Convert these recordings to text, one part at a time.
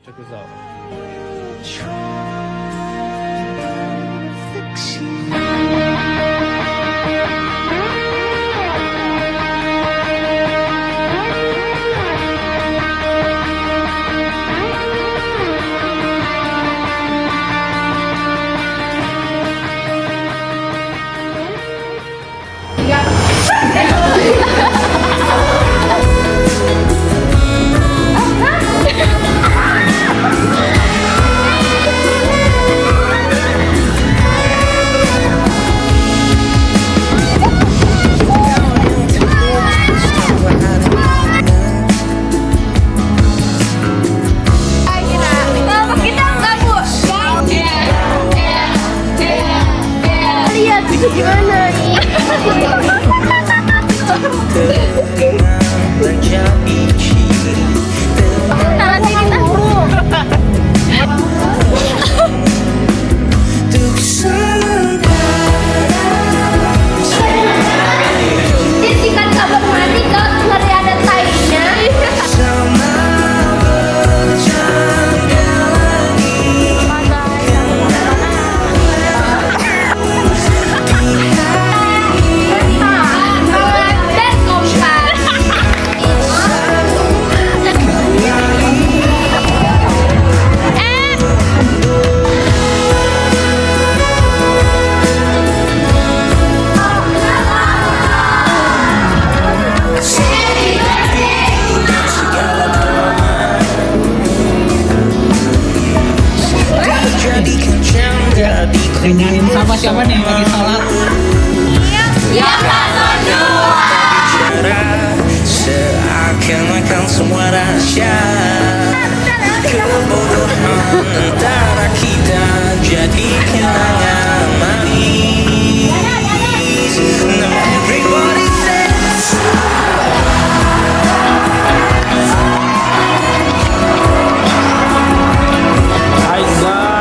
check this out. Gimana nih? Tangan ini buruk. Disikat kabel mati kok ngeri ada tainya. Dinyain sama siapa nih lagi sholat? Ya seakan-akan semua rahasia kebodohan antara kita jadi kenangan manis. Now everybody says Hi guys.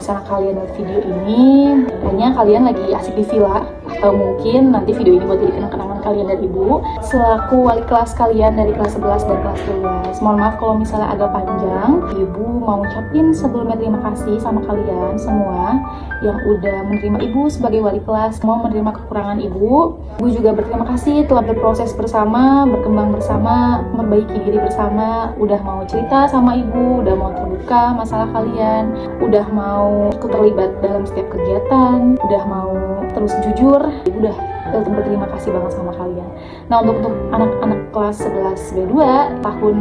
Sana kalian dari video ini, hanya kalian lagi asik di villa, atau mungkin nanti video ini buat jadi kenang-kenangan kalian dari Ibu selaku wali kelas kalian dari kelas 11 dan kelas 12. Mohon maaf kalau misalnya agak panjang. Ibu mau ngucapin sebelumnya terima kasih sama kalian semua yang udah menerima Ibu sebagai wali kelas, mau menerima kekurangan Ibu. Ibu juga berterima kasih telah berproses bersama, berkembang bersama, memperbaiki diri bersama, udah mau cerita sama Ibu, udah mau terbuka masalah kalian, udah mau ikut terlibat dalam setiap kegiatan, udah mau terus jujur. Ibu udah berterima kasih banget sama kalian. Nah, untuk anak-anak kelas 11 B2 tahun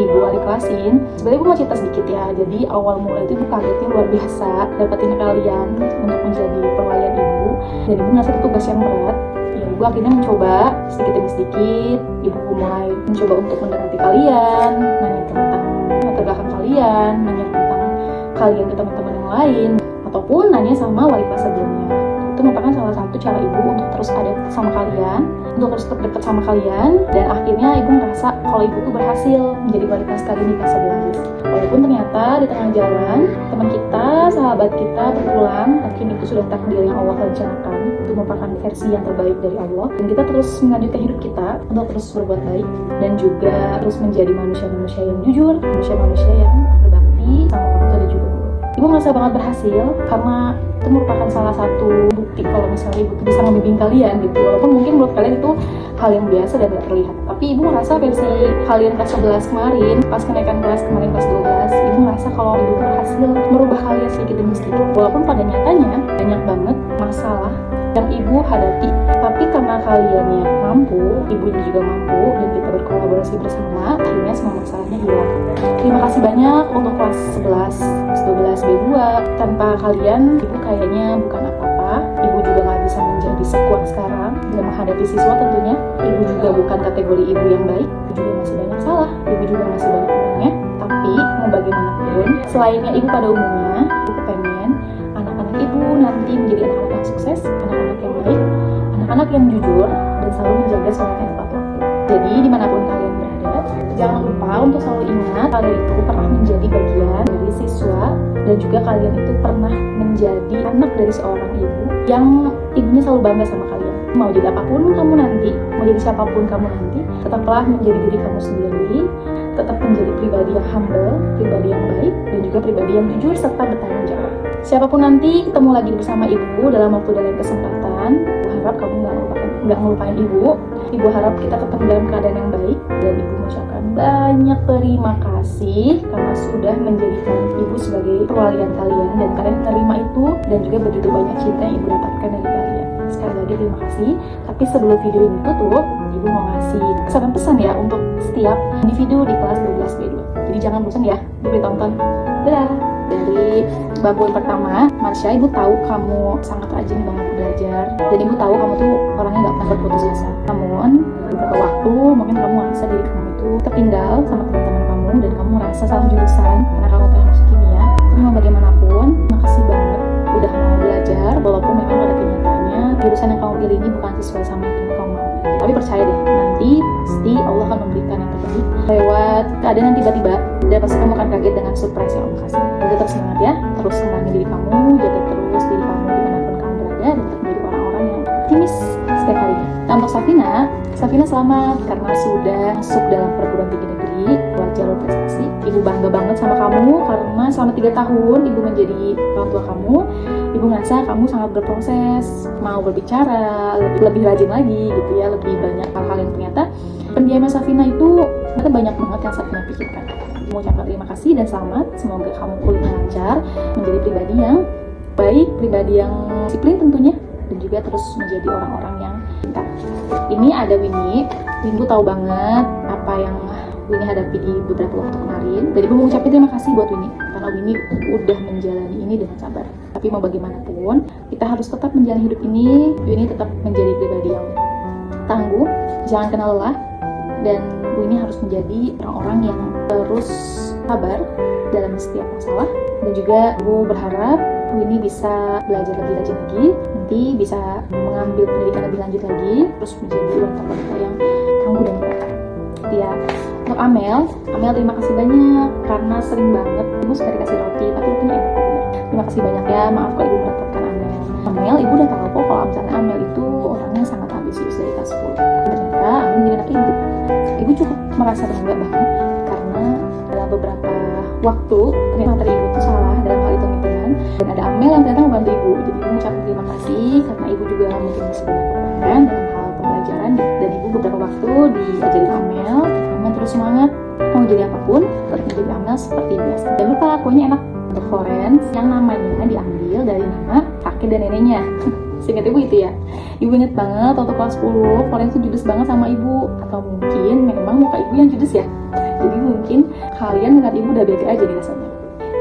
Ibu wali kelasin, sebenarnya Ibu mau cerita sedikit ya. Jadi awal mula itu Ibu kagetnya luar biasa dapetin kalian untuk menjadi perwalian Ibu, dan Ibu ngasih tugas yang berat. Ya, Ibu akhirnya mencoba sedikit demi sedikit. Ibu mulai mencoba untuk mendekati kalian, nanya tentang latar belakang kalian, nanya tentang kalian ke teman-teman yang lain, ataupun nanya sama wali kelas sebelumnya. Itu merupakan salah satu cara Ibu untuk terus ada sama kalian, untuk terus dekat sama kalian, dan akhirnya Ibu ngerasa kalau Ibu tuh berhasil menjadi wali kelas kali ini kelas 11. Walaupun ternyata di tengah jalan teman kita, sahabat kita berpulang, mungkin itu sudah takdir yang Allah rencanakan. Itu merupakan versi yang terbaik dari Allah, dan kita terus melanjutkan hidup kita untuk terus berbuat baik dan juga terus menjadi manusia-manusia yang jujur, manusia-manusia yang berbakti sama orang tua dan juga guru. Ibu merasa banget berhasil karena itu merupakan salah satu bukti kalau misalnya Ibu bisa membimbing kalian gitu. Walaupun mungkin menurut kalian itu hal yang biasa dan tidak terlihat, tapi Ibu merasa versi kalian kelas 11 kemarin, pas kenaikan kelas kemarin kelas 12, Ibu merasa kalau Ibu berhasil merubah kalian sedikit demi sedikit. Walaupun pada nyatanya banyak banget masalah yang Ibu hadapi, tapi karena kaliannya mampu, Ibu juga mampu, dan kita berkolaborasi bersama, akhirnya semua masalahnya hilang. Terima kasih banyak untuk kelas 11, kelas 12, B2. Tanpa kalian, Ibu kayaknya bukan apa-apa. Ibu juga gak bisa menjadi sekuat sekarang dalam menghadapi siswa tentunya. Ibu juga bukan kategori ibu yang baik. Ibu juga masih banyak salah. Ibu juga masih banyak kurangnya. Tapi mau bagaimanapun, selainnya Ibu pada umumnya, Ibu pengen anak-anak Ibu nanti menjadi anak-anak yang sukses, anak-anak yang baik, anak-anak yang jujur, dan selalu menjaga sholatnya tepat waktu. Jadi dimanapun kalian berada, jangan lupa untuk selalu ingat kalian itu pernah menjadi bagian dari siswa, dan juga kalian itu pernah menjadi anak dari seorang ibu yang ibunya selalu bangga sama kalian. Mau jadi apapun kamu nanti, mau jadi siapapun kamu nanti, tetaplah menjadi diri kamu sendiri, tetap menjadi pribadi yang humble, pribadi yang baik, dan juga pribadi yang jujur serta bertanggung jawab. Siapapun nanti ketemu lagi bersama Ibu dalam waktu dan lain kesempatan, Ibu harap kamu nggak ngelupain Ibu. Ibu harap kita ketemu dalam keadaan yang baik, dan Ibu mengucapkan banyak terima kasih karena sudah menjadikan Ibu sebagai perwalian kalian, dan kalian menerima itu, dan juga begitu banyak cinta yang Ibu dapatkan dari kalian. Sekali lagi terima kasih. Tapi sebelum video ini tutup, Ibu mau ngasih pesan ya untuk setiap individu di kelas 12 B2. Jadi jangan bosan ya, Ibu tonton. Dadah. Dari bangku pertama, Marsha, Ibu tahu kamu sangat rajin banget belajar, dan Ibu tahu kamu tuh orangnya nggak pernah berputus asa. Namun beberapa waktu mungkin kamu merasa diri kamu itu tertinggal sama teman-teman kamu, dan kamu merasa salah jurusan karena kamu pengen masuk kimia. Tapi mau bagaimanapun, makasih banget udah mau belajar, walaupun memang pada kenyataannya jurusan yang kamu pilih ini bukan sesuai sama yang kamu mau. Tapi percaya deh, nanti pasti Allah akan memberikan yang terbaik lewat keadaan yang tiba-tiba, dan pasti kamu akan kaget dengan surprise yang Allah kasih. Jadi tetap semangat ya, terus kembangin diri kamu, jaga terus diri kamu dimanapun kamu berada, dan tetap menjadi orang-orang yang optimis setiap harinya. Nah, untuk Safina selamat karena sudah masuk dalam perguruan tinggi negeri lewat jalur prestasi. Ibu bangga banget sama kamu karena selama 3 tahun Ibu menjadi orang tua kamu. Ibu ngerasa kamu sangat berproses, mau berbicara, lebih rajin lagi gitu ya, lebih banyak hal-hal yang ternyata pendiamnya Safina itu ternyata banyak banget yang Safina pikirkan. Ibu ucapkan terima kasih dan selamat. Semoga kamu kuliah lancar, menjadi pribadi yang baik, pribadi yang disiplin tentunya, dan juga terus menjadi orang-orang yang pintar. Ini ada Winnie. Ibu tahu banget apa yang Winnie hadapi di beberapa waktu kemarin. Dan Ibu mengucapkan terima kasih buat Winnie, karena Winnie udah menjalani ini dengan sabar. Tapi mau bagaimanapun, kita harus tetap menjalani hidup ini. Winnie tetap menjadi pribadi yang tangguh, jangan kenal lelah, dan Winnie harus menjadi orang-orang yang terus sabar dalam setiap masalah. Dan juga Ibu berharap Winnie bisa belajar lebih rajin lagi, nanti bisa mengambil pendidikan lebih lanjut lagi, terus menjadi wanita-wanita yang tangguh dan kuat. Ya, untuk Amel terima kasih banyak karena sering banget Ibu suka dikasih roti, tapi itu enak bener. Terima kasih banyak ya maaf kalau ibu merepotkan Amel. Amel, ibu udah tahu kok kalau misalnya Amel itu orangnya sangat ambisius dari kelas 10. Ternyata Amel menjadi anak ibu. Ibu cukup merasa bangga banget karena dalam beberapa waktu ternyata materi ibu itu salah dalam hal hitung-hitungan, dan ada Amel yang ternyata membantu ibu. Jadi ibu mengucapkan terima kasih karena ibu juga mungkin masih banyak kekurangan dalam hal pembelajaran, dan ibu beberapa waktu diajarin Amel terus semangat mau jadi apapun tetap menjadi Amel seperti biasa. Jangan lupa kuenya enak. Untuk Florence yang namanya diambil dari nama kakek dan neneknya. Seingat ibu itu ya. Ibu inget banget waktu kelas 10 Florence tuh judes banget sama ibu, atau mungkin memang muka ibu yang judes ya. Jadi mungkin kalian dengan ibu udah beda aja nih rasanya.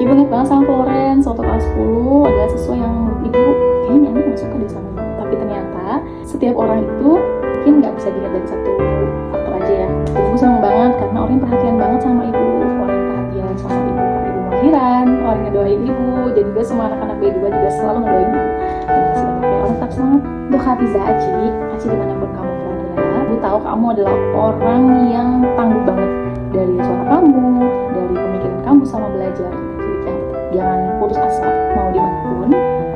Ibu inget banget sama Florence waktu kelas 10 adalah sesuatu yang ibu kayaknya anak gak suka deh sama ibu. Tapi ternyata setiap orang itu mungkin gak bisa dilihat dari satu faktor aja ya. Ibu senang banget karena orang yang perhatian banget sama ibu, orang yang perhatian sama ibu lahiran, orang yang doain ibu, jadi juga semua anak-anak B2 juga selalu ngedoain ibu. Terima kasih banyak ya, orang tetap semangat. Untuk Hafiza Aci dimanapun kamu berada, ibu tahu kamu adalah orang yang tangguh banget. Dari suara kamu, dari pemikiran kamu sama belajar, jadi jangan putus asa mau dimanapun.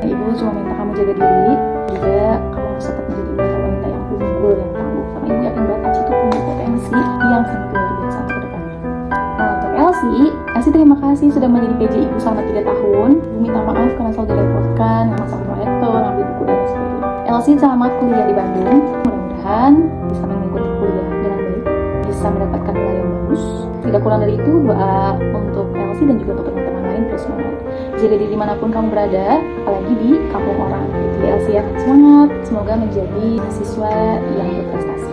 Ibu cuma minta kamu jaga diri, juga kamu harus tetap menjadi wanita yang unggul, yang tangguh, karena ibu yakin banget Aci itu punya potensi yang sangat luar biasa untuk kedepannya. Nah, untuk Elsie terima kasih sudah menjadi PJ ibu selama 3 tahun. Ibu minta maaf karena selalu direpotkan, sama proyektor, ngambil buku dan sebagainya. Elsie selamat kuliah di Bandung. Mudah-mudahan bisa mengikuti kuliah dengan baik, bisa mendapatkan nilai yang bagus. Tidak kurang dari itu, doa untuk Elsie dan juga untuk teman-teman lain terus semangat. Jaga diri dimanapun kamu berada, apalagi di kampung orang. Jadi Elsie ya, semangat. Semoga menjadi siswa yang berprestasi.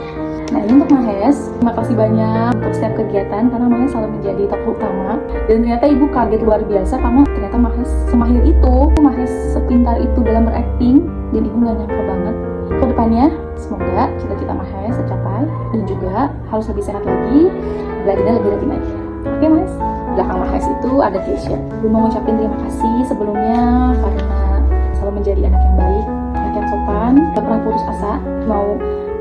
Nah, ini untuk Mahes, terima kasih banyak untuk setiap kegiatan karena Mahes selalu menjadi tokoh utama, dan ternyata ibu kaget luar biasa karena ternyata Mahes semahir itu, Mahes sepintar itu dalam berakting, dan ibu gak nyangka banget. Kedepannya semoga cita-cita Mahes tercapai dan juga harus lebih sehat lagi, belajarnya lebih rajin lagi. Oke Mas, belakang Mahes itu ada Keisha. Ibu mau ngucapin terima kasih sebelumnya karena selalu menjadi anak yang baik, anak yang sopan, gak pernah putus asa, mau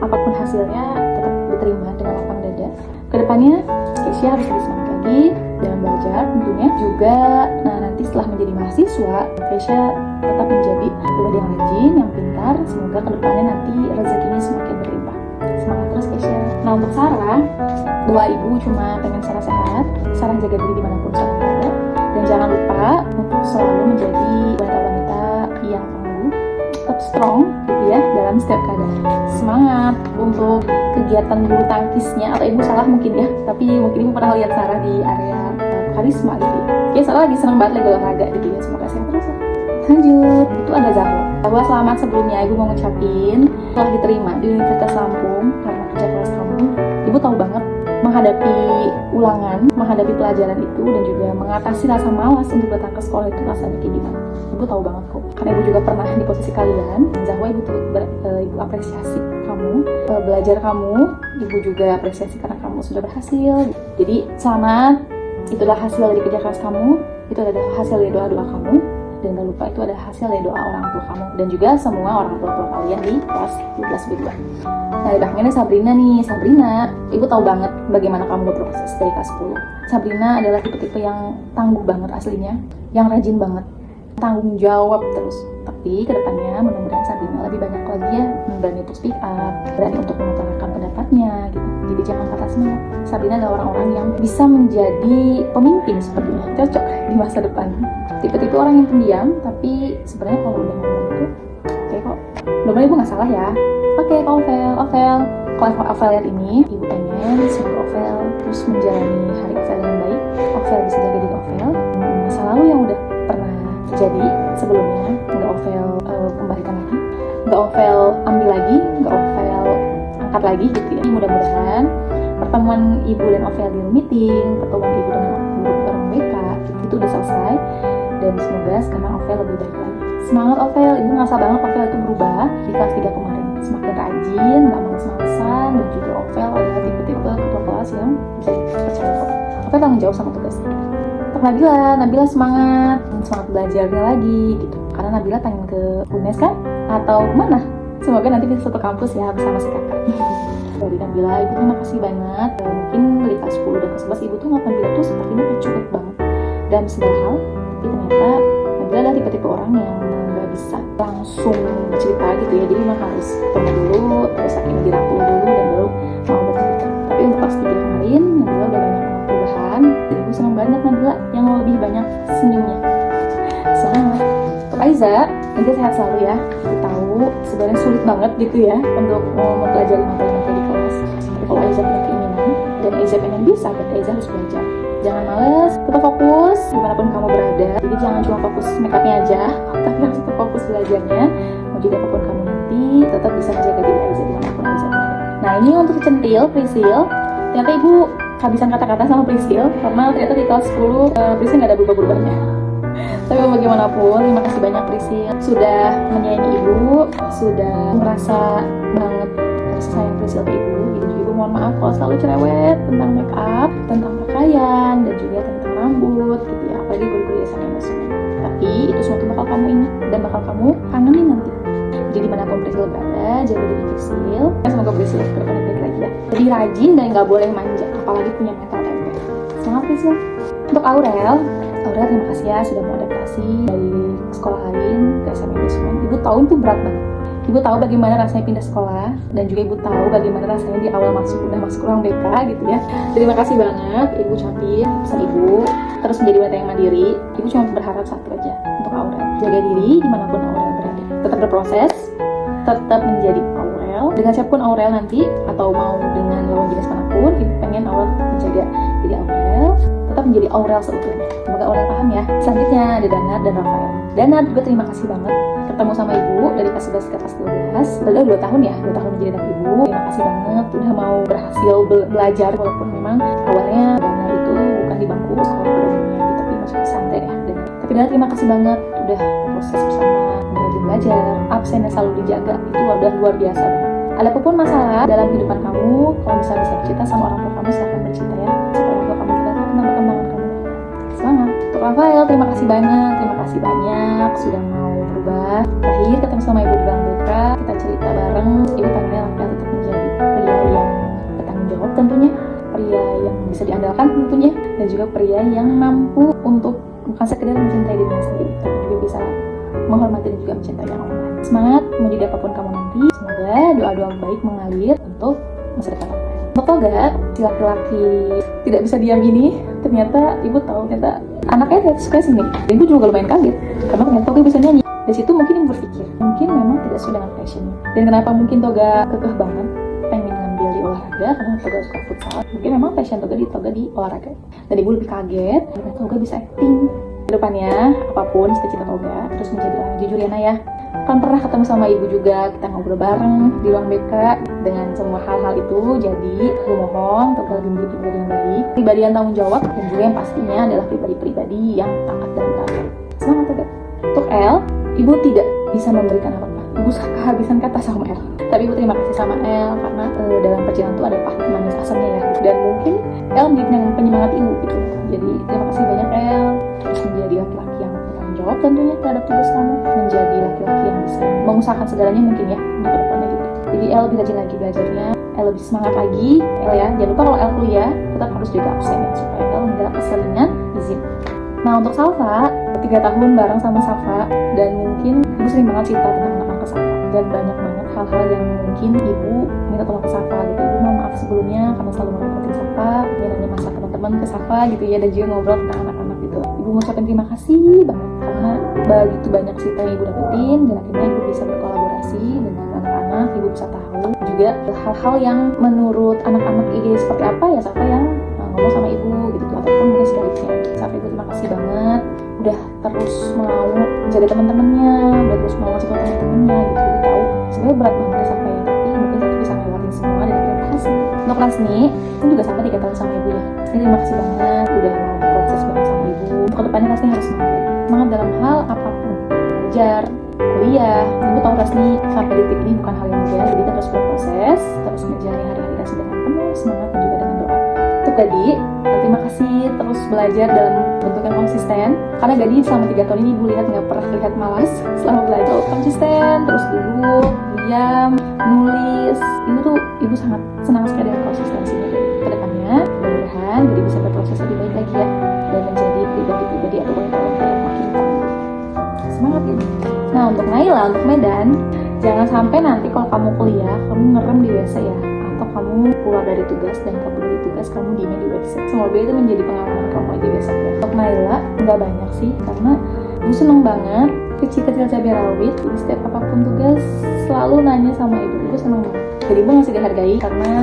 apapun hasilnya tetap diterima dengan lapang dada. Kedepannya Keisha harus lebih semangat lagi dalam belajar tentunya juga. Nah, nanti setelah menjadi mahasiswa, Keisha tetap menjadi pribadi yang rajin, yang pintar. Semoga kedepannya nanti rezekinya semakin berlimpah. Semangat terus Keisha. Nah, untuk Sarah, doa ibu cuma pengen Sarah sehat, Sarah jaga diri dimanapun Sarah berada, dan jangan lupa untuk selalu menjadi wanita-wanita yang tangguh, tetap strong gitu ya dalam setiap keadaan. Semangat untuk kegiatan bulu tangkisnya, atau ibu salah mungkin ya, tapi mungkin ibu pernah lihat Sarah di area karisma gitu ya. Sarah lagi senang banget lagi olahraga gitu ya. Semoga sehat terus ya. Lanjut, itu ada Zahwa selamat sebelumnya. Ibu mau ngucapin telah diterima di Universitas Lampung karena kerja keras kamu. Ibu tahu banget menghadapi ulangan, menghadapi pelajaran itu, dan juga mengatasi rasa malas untuk datang ke sekolah itu rasanya kayak gimana. Ibu tahu banget kok, karena ibu juga pernah di posisi kalian. Zahwa, ibu ibu apresiasi kamu, belajar kamu, ibu juga apresiasi karena kamu sudah berhasil. Jadi selamat, itulah hasil dari kerja keras kamu, itu adalah hasil dari doa-doa kamu, dan jangan lupa itu ada hasil dari doa orang tua kamu dan juga semua orang tua kalian di kelas 12 B2. Nah, di belakangnya Sabrina nih. Sabrina, ibu tahu banget bagaimana kamu berproses dari kelas 10. Sabrina adalah tipe-tipe yang tangguh banget aslinya, yang rajin banget, tanggung jawab terus. Tapi kedepannya mudah-mudahan Sabrina lebih banyak lagi ya berani untuk speak up, berani untuk mengutarakan pendapatnya gitu. Jadi jangan patah semangat. Sabrina adalah orang-orang yang bisa menjadi pemimpin sepertinya, cocok di masa depan. Tipe-tipe orang yang pendiam, tapi sebenarnya kalau udah ngomong itu oke kok. Mudah-mudahan ibu nggak salah ya. Oke, Ovel. Kalau Ovel lihat ini, ibu pengen semoga Ovel terus menjalani hari Ovel yang baik. Ovel bisa jaga diri Ovel. Masa lalu yang udah pernah terjadi sebelumnya, nggak Ovel kembalikan lagi, nggak Ovel ambil lagi, nggak Ovel angkat lagi gitu ya. Mudah-mudahan pertemuan ibu dan Ovel di meeting, pertemuan ibu dengan guru orang BK itu udah selesai, dan semoga sekarang Ovel lebih baik lagi. Semangat Ovel, ibu ngerasa banget Ovel itu berubah di kelas 3 kemarin, semakin rajin, gak males-malesan, dan juga Ovel adalah tipe-tipe ketua kelas yang bisa dipercaya kok. Ovel tanggung jawab sama tugasnya. Untuk Nabila semangat belajarnya lagi gitu, karena Nabila pengen ke UNES kan, atau kemana? Semoga nanti bisa satu kampus ya bersama si kakak. Dari Nabila, ibu terima kasih banget. Mungkin dari kelas 10 dan kelas 11 ibu tuh ngeliat Nabila tuh sepertinya kayak cuek banget dalam segala hal, tapi ternyata Nabila adalah tipe tipe orang yang nggak bisa langsung cerita gitu ya, jadi memang harus ketemu dulu, terus akhirnya dirangkul dulu dan baru mau bercerita. Tapi untuk kelas 3 kemarin Nabila udah banyak banget perubahan, dan ibu senang banget Nabila yang lebih banyak senyumnya. Semangat. Untuk Aiza sehat selalu ya. Aku tahu sebenarnya sulit banget gitu ya untuk mempelajari materi-materi di kelas. Tapi kalau Aiza punya keinginan dan Aiza pengen bisa, berarti Aiza harus belajar. Jangan males, tetap fokus dimanapun kamu berada. Jadi jangan cuma fokus make upnya aja, tapi harus tetap fokus belajarnya. Mau jadi apapun kamu nanti, tetap bisa menjaga diri Aiza dimanapun Aiza berada. Nah ini untuk centil, Prisil. Ternyata ibu kehabisan kata-kata sama Prisil, karena ternyata di kelas 10 Prisil nggak ada berubah-berubahnya. Tapi bagaimanapun, terima kasih banyak Prisil sudah menyayangi ibu, sudah merasa banget rasa sayang Prisil ke ibu. Jadi ibu mohon maaf kalau selalu cerewet tentang make up, tentang pakaian, dan juga tentang rambut gitu ya, apalagi guru-guru SMA maksudnya. Tapi itu suatu bakal kamu ingat dan bakal kamu kangenin nanti. Jadi dimanapun Prisil berada, jaga diri Prisil. Semoga Prisil berperan baik lagi ya. Jadi rajin dan nggak boleh manja, apalagi punya mental tempe. Semangat Prisil. Untuk Aurel terima kasih ya sudah mau adaptasi dari sekolah lain ke SMA Management. Ibu tahu itu berat banget. Ibu tahu bagaimana rasanya pindah sekolah, dan juga ibu tahu bagaimana rasanya di awal udah masuk ruang BK gitu ya. Terima kasih banget ibu ucapin pesan ibu terus menjadi wanita yang mandiri. Ibu cuma berharap satu aja untuk Aurel, jaga diri dimanapun Aurel berada, tetap berproses, tetap menjadi Aurel dengan siapapun Aurel nanti, atau mau dengan lawan jenis manapun. Ibu pengen Aurel tetap menjaga diri Aurel, tetap menjadi Aurel seutuhnya. Semoga Aurel paham ya. Selanjutnya ada Danar dan Rafael. Danar juga terima kasih banget ketemu sama ibu dari kelas 11 ke kelas 12. Udah 2 tahun ya, 2 tahun menjadi anak ibu. Terima kasih banget udah mau berhasil belajar, walaupun memang awalnya Danar itu bukan di bangku sekolah umumnya gitu, tapi masuk pesantren ya. Tapi Danar terima kasih banget udah proses bersama, udah belajar, absennya selalu dijaga, itu udah luar biasa banget. Ada apapun masalah dalam kehidupan kamu, kalau bisa cerita sama orang tua kamu, silahkan bercerita ya, supaya orang tua kamu juga tahu tentang perkembangan kamu. Semangat. Untuk Rafael, terima kasih banyak sudah mau berubah. Terakhir ketemu sama ibu di ruang BK, kita cerita bareng. Ibu pengennya Rafael tetap menjadi pria yang bertanggung jawab tentunya, pria yang bisa diandalkan tentunya, dan juga pria yang mampu untuk bukan sekedar mencintai dirinya sendiri, tapi juga bisa menghormati dan juga mencintai orang lain. Semangat menjadi apapun kamu nanti. Semoga doa-doa baik mengalir untuk masa depan Rafael. Untuk Toga, si laki-laki tidak bisa diam ini, ternyata ibu tahu ternyata anaknya suka sini. Dan ibu juga lumayan kaget karena ternyata Toga bisa nyanyi. Dari situ mungkin ibu berpikir, mungkin memang tidak sesuai dengan passionnya. Dan kenapa mungkin Toga kekeh banget pengen ngambil di olahraga, karena Toga suka futsal. Mungkin memang passion Toga di olahraga. Dan ibu lebih kaget karena Toga bisa acting. Kedepannya apapun cita-cita Toga terus menjadi orang jujur ya Nak ya. Kan pernah ketemu sama ibu juga, kita ngobrol bareng di ruang BK dengan semua hal-hal itu. Jadi gue mohon Toga lebih menjadi pribadi yang baik, pribadi yang tanggung jawab, dan juga yang pastinya adalah pribadi-pribadi yang taat dan beragam. Semangat Toga. Untuk El, ibu tidak bisa memberikan apa-apa. Ibu kehabisan kata sama El. Tapi ibu terima kasih sama El karena dalam perjalanan itu ada pahit manis asamnya ya. Dan mungkin El menjadi penyemangat ibu gitu. Jadi terima kasih banyak El. Terus menjadi laki-laki yang bertanggung jawab tentunya terhadap tugas kamu, menjadi laki-laki yang bisa mengusahakan segalanya mungkin ya untuk kedepannya gitu. Jadi El lebih rajin lagi belajarnya, El lebih semangat lagi, El ya. Jangan lupa kalau El kuliah tetap harus jaga absen ya, supaya El nggak keseringan izin. Nah untuk Salva, 3 tahun bareng sama Safa, dan mungkin ibu sering banget cerita tentang anak-anak ke Safa, dan banyak banget hal-hal yang mungkin ibu minta tolong ke Safa gitu. Ibu mohon maaf sebelumnya karena selalu merepotin Safa, nanya masak teman-teman ke Safa gitu ya, dan juga ngobrol tentang anak-anak gitu. Ibu mengucapkan terima kasih banget karena begitu banyak cerita yang ibu dapetin, dan akhirnya ibu bisa berkolaborasi dengan anak-anak. Ibu bisa tahu juga hal-hal yang menurut anak-anak ini seperti apa ya Safa yang ngomong sama ibu gitu, ataupun mungkin sebaliknya. Safa ibu terima kasih banget udah terus mau menjaga teman-temannya, udah terus mau ngasih tau teman-temannya gitu. Ibu tahu sebenarnya berat banget ya Safa ya, tapi mungkin Safa bisa ngelewatin semua, dan terima kasih. Untuk Lasni, itu juga Safa 3 tahun sama ibu ya. Jadi terima kasih banget udah mau proses bareng sama ibu. Untuk kedepannya Lasni harus semangat dalam hal apapun, belajar, kuliah. Ibu tahu Lasni sampai detik ini bukan hal yang mudah, jadi terus berproses, terus menjalani hari-hari Lasni dengan penuh semangat dan juga dengan doa. Untuk Gadi, terima kasih terus belajar dalam bentuk yang konsisten, karena Gadi selama 3 tahun ini ibu lihat nggak pernah terlihat malas selama belajar. Konsisten, terus duduk, diam, nulis. Ibu sangat senang sekali dengan konsistensinya. Kedepannya mudah-mudahan Gadi bisa berproses lebih baik lagi ya, dan menjadi pribadi-pribadi atau wanita-wanita yang makin tangguh. Semangat. Nah untuk Naila, untuk Medan, jangan sampai nanti kalau kamu kuliah kamu ngerem di WC ya, atau kamu keluar dari tugas dan kamu dari tugas kamu diem di WC. Semoga itu menjadi pengalaman kamu aja besok ya. Untuk Naila nggak banyak sih, karena ibu seneng banget kecil-kecil cabai rawit. Jadi setiap apapun tugas selalu nanya sama ibu, ibu seneng banget. Jadi ibu masih dihargai karena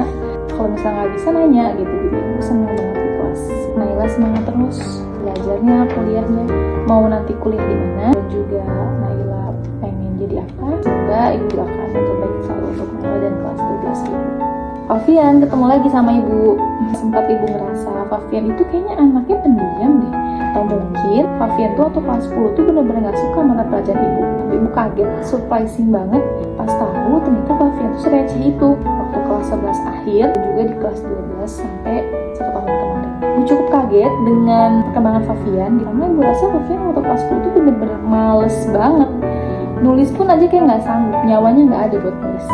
kalau misalnya nggak bisa nanya gitu, jadi ibu seneng banget di kelas. Naila semangat terus belajarnya, kuliahnya, mau nanti kuliah di mana, dan juga Naila pengen jadi apa. Semoga ibu doakan yang terbaik selalu untuk Naila dan kelas 12 ibu. Fafian ketemu lagi sama ibu. Sempat ibu ngerasa Fafian itu kayaknya anaknya pendiam deh, atau mungkin Fafian tuh waktu kelas 10 tuh bener-bener gak suka mata pelajaran ibu. Ibu kaget, surprising banget pas tahu ternyata Fafian tuh sereceh itu waktu kelas 11 akhir, dan juga di kelas 12 sampai 1 tahun kemarin. Ibu cukup kaget dengan perkembangan Fafian, karena ibu rasa Fafian waktu kelas 10 tuh bener-bener males banget. Nulis pun aja kayak gak sanggup, nyawanya gak ada buat nulis.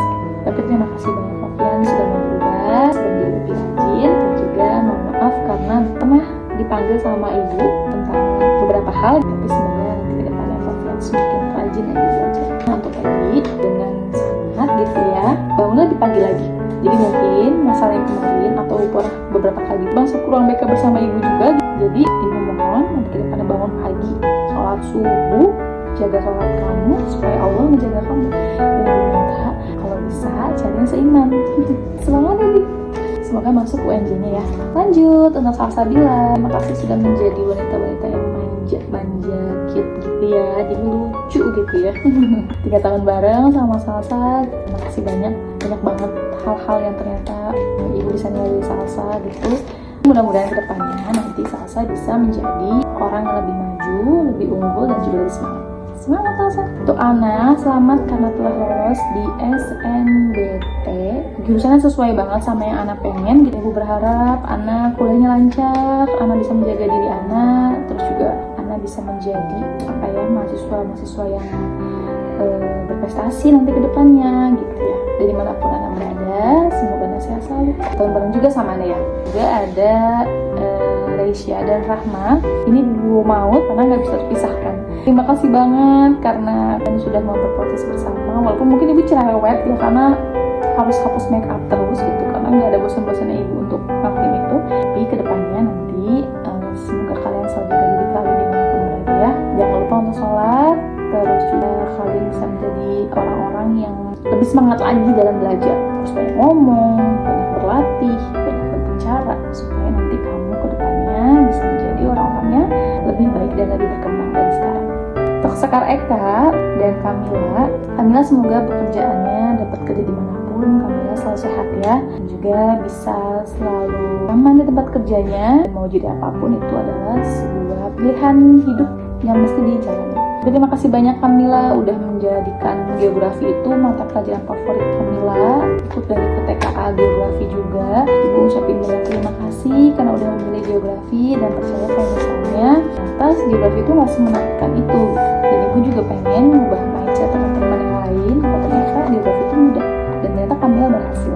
Tapi terima kasih banget Fafian sudah mau berubah, sudah menjadi lebih rajin, dan juga mohon maaf karena pernah dipanggil sama ibu tentang beberapa hal, tapi semoga nanti ke depannya Fafian semakin rajin lagi belajar. Nah untuk pagi dengan semangat gitu ya, bangun lebih pagi lagi. Jadi mungkin masalah yang kemarin atau beberapa kali masuk ruang BK bersama ibu juga. Jadi ibu mohon nanti ke depannya bangun pagi, sholat subuh, jaga sholat kamu supaya Allah menjaga kamu. Dan ibu minta kalau bisa cari yang seiman. Semangat ya, semoga masuk UNJ-nya ya. Lanjut untuk Salsabila, terima kasih sudah menjadi wanita-wanita yang manja, cute gitu ya, jadi lucu gitu ya. 3 tahun bareng sama Salsa, terima kasih banyak banget hal-hal yang ternyata ibu bisa nilai dari Salsa gitu. Mudah-mudahan kedepannya nanti Salsa bisa menjadi orang yang lebih maju, lebih unggul, dan juga lebih semangat. Semangat Salsa. Untuk Ana, selamat karena telah lolos di SNBT. Jurusannya sesuai banget sama yang Ana pengen. Gitu. Ibu berharap Ana kuliahnya lancar, Ana bisa menjaga diri Ana, terus juga Ana bisa menjadi mahasiswa yang berprestasi nanti ke depannya gitu ya. Dari manapun Ana berada, semoga Ana sehat selalu. Tahun bareng juga sama Ana ya. Juga ada Reisya dan Rahma. Ini duo maut karena nggak bisa terpisahkan. Terima kasih banget karena kalian sudah mau berproses bersama. Walaupun mungkin ibu cerewet ya karena harus hapus make up terus gitu, karena nggak ada bosan-bosannya ibu untuk ngelakuin itu. Tapi kedepannya nanti semoga kalian selalu jaga diri kalian dimanapun berada ya. Jangan lupa untuk sholat, terus juga kalian bisa menjadi orang-orang yang lebih semangat lagi dalam belajar. Harus banyak ngomong, banyak berlatih, banyak berbicara supaya nanti kamu kedepannya bisa menjadi orang-orangnya lebih baik dan lebih berkembang dari sekarang. Untuk Sekar Eka dan Kamila semoga pekerjaannya dapat kerja dimanapun, Kamila selalu sehat ya, dan juga bisa selalu aman di tempat kerjanya. Mau jadi apapun itu adalah sebuah pilihan hidup yang mesti dijalani. Terima kasih banyak Kamila udah menjadikan geografi itu mata pelajaran favorit Kamila. Ikut TKA geografi juga. Ibu ucapin banyak terima kasih karena udah memilih geografi dan percaya kalau misalnya atas geografi itu nggak semenakutkan itu. Dan ibu juga pengen mengubah mindset teman-teman yang lain kalau ternyata geografi itu mudah. Dan ternyata Kamila berhasil.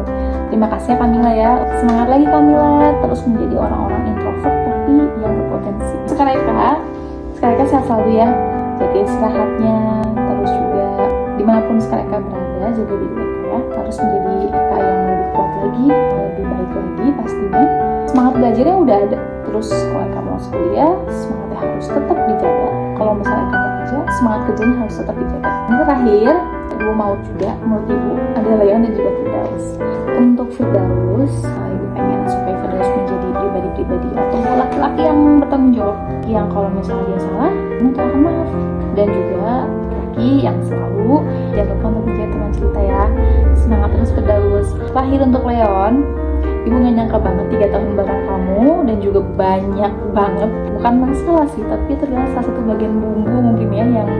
Terima kasih ya Kamila ya. Semangat lagi Kamila, terus menjadi orang-orang introvert tapi yang berpotensi. Sekarang sehat selalu ya. Jaga istirahatnya, terus juga dimanapun mereka berada, jaga diri mereka ya. Harus menjadi Eka yang lebih kuat lagi, lebih baik lagi pastinya. Semangat belajarnya udah ada. Terus kalau kamu mau kuliah, semangatnya harus tetap dijaga. Kalau misalnya kamu kerja, semangat kerjanya harus tetap dijaga. Yang terakhir, ibu mau juga menurut ibu ada Leon dan juga Firdaus. Untuk Firdaus, ibu pengen supaya Firdaus menjadi pribadi atau laki-laki yang bertanggung jawab, yang kalau misalnya dia salah, minta maaf. Dan juga laki yang selalu jangan lupa untuk menjadi teman cerita ya. Semangat terus Firdaus. Terakhir untuk Leon, ibu gak nyangka banget 3 tahun bareng kamu, dan juga banyak banget, bukan masalah sih, tapi ternyata salah satu bagian bumbu mungkin ya yang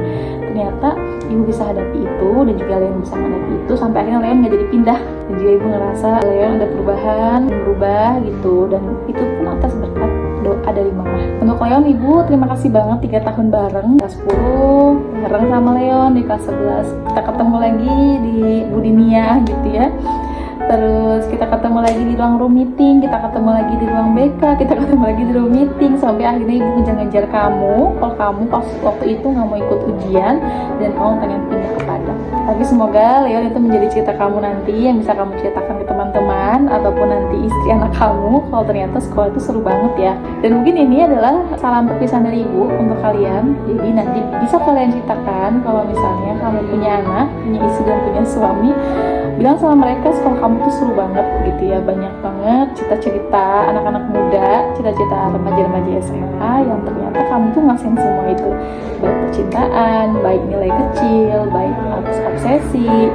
ternyata ibu bisa hadapi itu, dan juga Leon bisa menghadapi itu, sampai akhirnya Leon gak jadi pindah. Dan juga ibu ngerasa Leon ada perubahan, berubah gitu, dan itu pun atas berkat doa dari mama. Untuk Leon, ibu terima kasih banget 3 tahun bareng, kelas 10 bareng sama Leon, di kelas 11 kita ketemu lagi di Budinia gitu ya. terus kita ketemu lagi di ruang room meeting, kita ketemu lagi di ruang BK, kita ketemu lagi di room meeting, sampai akhirnya ibu ngejar-ngejar kamu kalau kamu pas waktu itu nggak mau ikut ujian dan kamu pengen pindah ke Padang. Tapi semoga Leon itu menjadi cerita kamu nanti yang bisa kamu ceritakan ke teman-teman ataupun nanti istri anak kamu kalau ternyata sekolah itu seru banget ya. Dan mungkin ini adalah salam perpisahan dari ibu untuk kalian. Jadi nanti bisa kalian ceritakan kalau misalnya kamu punya anak, punya istri dan punya suami, bilang sama mereka sekolah kamu tuh seru banget gitu ya. Banyak banget cerita-cerita anak-anak muda, cerita-cerita remaja-remaja SMA yang ternyata kamu tuh ngasihin semua itu, baik percintaan, baik nilai kecil, baik obsesi,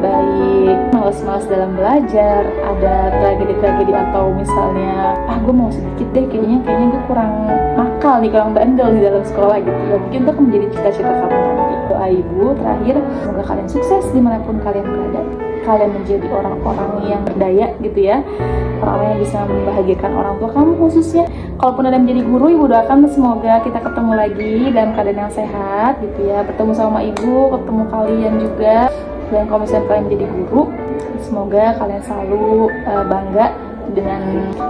baik malas-malas dalam belajar, ada tragedi-tragedi atau misalnya gue mau sedikit deh kayaknya gue kurang nakal nih, kurang bandel di dalam sekolah gitu ya. Mungkin itu akan menjadi cita-cita kamu nanti. Doa ibu terakhir, semoga kalian sukses dimanapun kalian berada, kalian menjadi orang-orang yang berdaya gitu ya, orang-orang yang bisa membahagiakan orang tua kamu khususnya. Kalaupun ada menjadi guru, ibu doakan semoga kita ketemu lagi dalam keadaan yang sehat gitu ya, bertemu sama ibu, ketemu kalian juga. Dan kalau misalnya kalian menjadi guru, semoga kalian selalu bangga dengan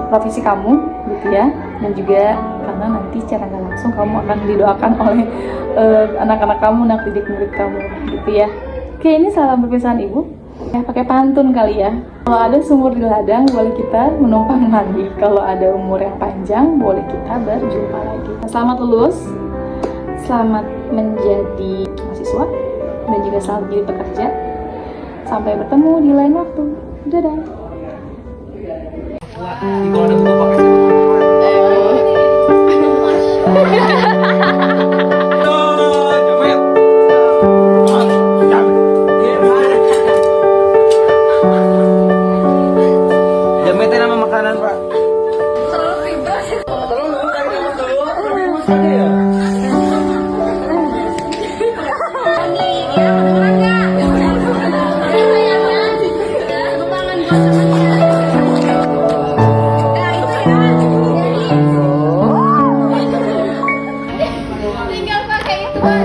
profesi kamu gitu ya. Dan juga karena nanti secara nggak langsung kamu akan didoakan oleh anak-anak kamu, anak didik murid kamu gitu ya. Oke, ini salam perpisahan ibu. Ya, pakai pantun kali ya. Kalau ada sumur di ladang, boleh kita menumpang mandi. Kalau ada umur yang panjang, boleh kita berjumpa lagi. Selamat lulus, selamat menjadi mahasiswa, dan juga selamat menjadi pekerja. Sampai bertemu di lain waktu. Dadah. Kalau ada butuh pakai Jametnya nama makanan, Pak. Tinggal pakai itu apa?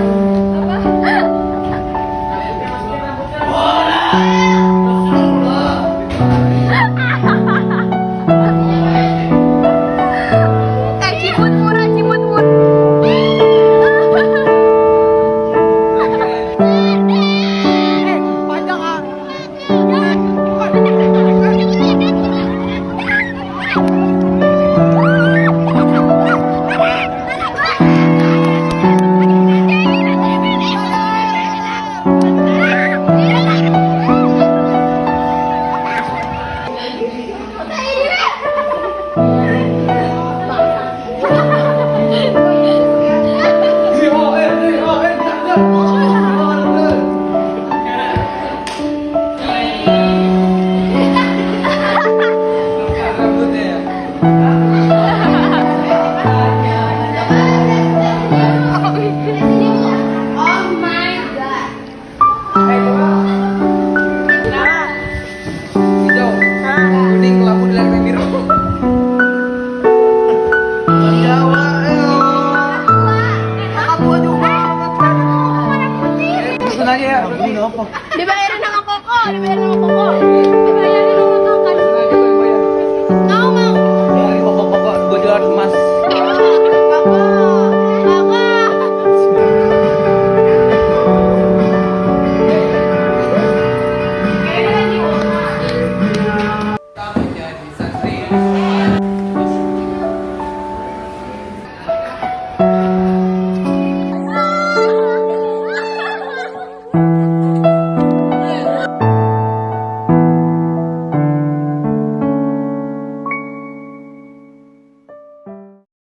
Cimut murah, cimut murah. Panjang ah. Langsung aja ya. Dibayarin sama Koko, dibayarin sama Koko.